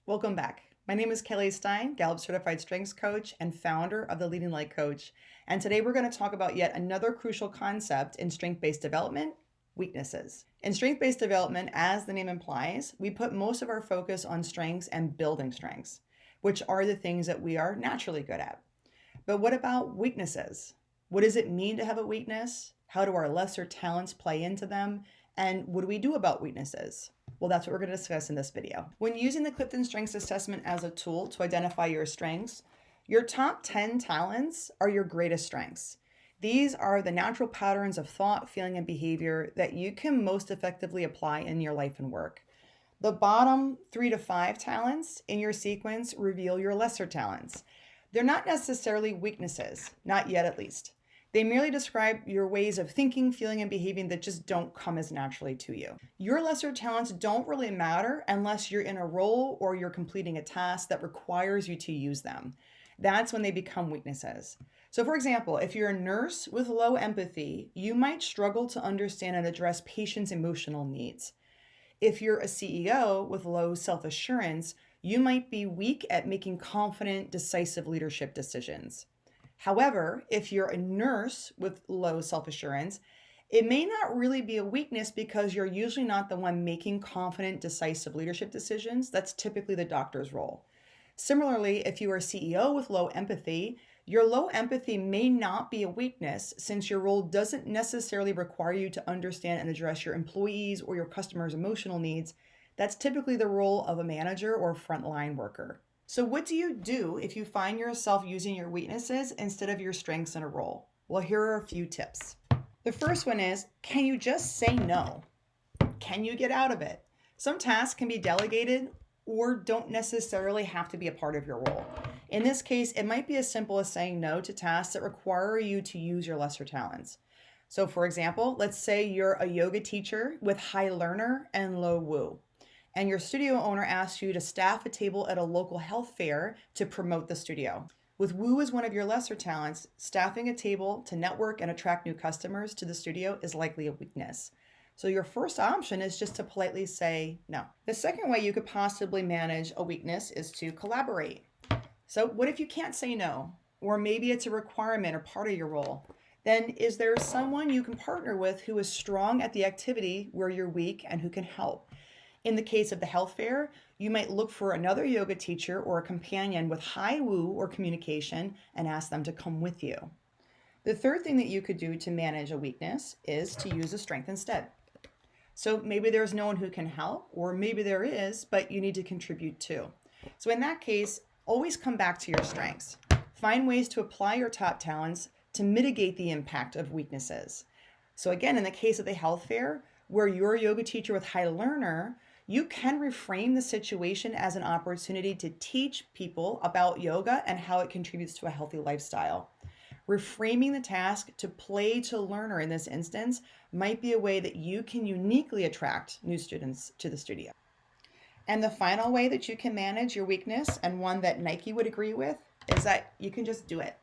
Welcome back. My name is Kelly Stein, Gallup Certified Strengths Coach and founder of the Leading Light Coach. And today we're going to talk about yet another crucial concept in strength-based development, weaknesses. In strength-based development, as the name implies, we put most of our focus on strengths and building strengths, which are the things that we are naturally good at. But what about weaknesses? What does it mean to have a weakness? How do our lesser talents play into them? And what do we do about weaknesses? Well, that's what we're going to discuss in this video. When using the CliftonStrengths assessment as a tool to identify your strengths, your top 10 talents are your greatest strengths. These are the natural patterns of thought, feeling, and behavior that you can most effectively apply in your life and work. The bottom 3 to 5 talents in your sequence reveal your lesser talents. They're not necessarily weaknesses, not yet at least. They merely describe your ways of thinking, feeling, and behaving that just don't come as naturally to you. Your lesser talents don't really matter unless you're in a role or you're completing a task that requires you to use them. That's when they become weaknesses. So for example, if you're a nurse with low empathy, you might struggle to understand and address patients' emotional needs. If you're a CEO with low self-assurance, you might be weak at making confident, decisive leadership decisions. However, if you're a nurse with low self-assurance, it may not really be a weakness because you're usually not the one making confident, decisive leadership decisions. That's typically the doctor's role. Similarly, if you are a CEO with low empathy, your low empathy may not be a weakness since your role doesn't necessarily require you to understand and address your employees or your customers' emotional needs. That's typically the role of a manager or frontline worker. So what do you do if you find yourself using your weaknesses instead of your strengths in a role? Well, here are a few tips. The first one is, can you just say no? Can you get out of it? Some tasks can be delegated or don't necessarily have to be a part of your role. In this case, it might be as simple as saying no to tasks that require you to use your lesser talents. So for example, let's say you're a yoga teacher with high learner and low woo, and your studio owner asks you to staff a table at a local health fair to promote the studio. With woo as one of your lesser talents, staffing a table to network and attract new customers to the studio is likely a weakness. So your first option is just to politely say no. The second way you could possibly manage a weakness is to collaborate. So what if you can't say no? Or maybe it's a requirement or part of your role. Then is there someone you can partner with who is strong at the activity where you're weak and who can help? In the case of the health fair, you might look for another yoga teacher or a companion with high woo or communication and ask them to come with you. The third thing that you could do to manage a weakness is to use a strength instead. So maybe there's no one who can help, or maybe there is, but you need to contribute too. So in that case, always come back to your strengths. Find ways to apply your top talents to mitigate the impact of weaknesses. So again, in the case of the health fair, where you're a yoga teacher with high learner, you can reframe the situation as an opportunity to teach people about yoga and how it contributes to a healthy lifestyle. Reframing the task to play to learner in this instance might be a way that you can uniquely attract new students to the studio. And the final way that you can manage your weakness, and one that Nike would agree with, is that you can just do it.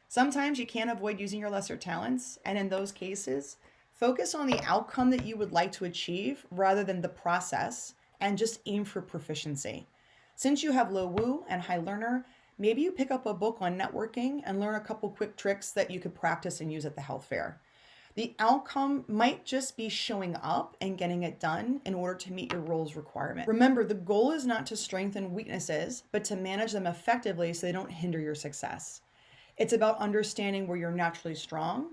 Sometimes you can't avoid using your lesser talents, and in those cases, focus on the outcome that you would like to achieve rather than the process, and just aim for proficiency. Since you have low woo and high learner, maybe you pick up a book on networking and learn a couple quick tricks that you could practice and use at the health fair. The outcome might just be showing up and getting it done in order to meet your role's requirement. Remember, the goal is not to strengthen weaknesses, but to manage them effectively so they don't hinder your success. It's about understanding where you're naturally strong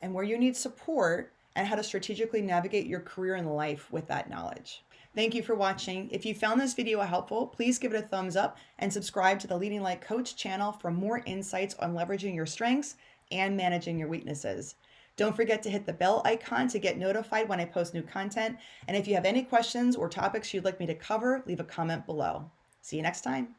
and where you need support, and how to strategically navigate your career and life with that knowledge. Thank you for watching. If you found this video helpful, please give it a thumbs up and subscribe to the Leading Light Coach channel for more insights on leveraging your strengths and managing your weaknesses. Don't forget to hit the bell icon to get notified when I post new content. And if you have any questions or topics you'd like me to cover, leave a comment below. See you next time.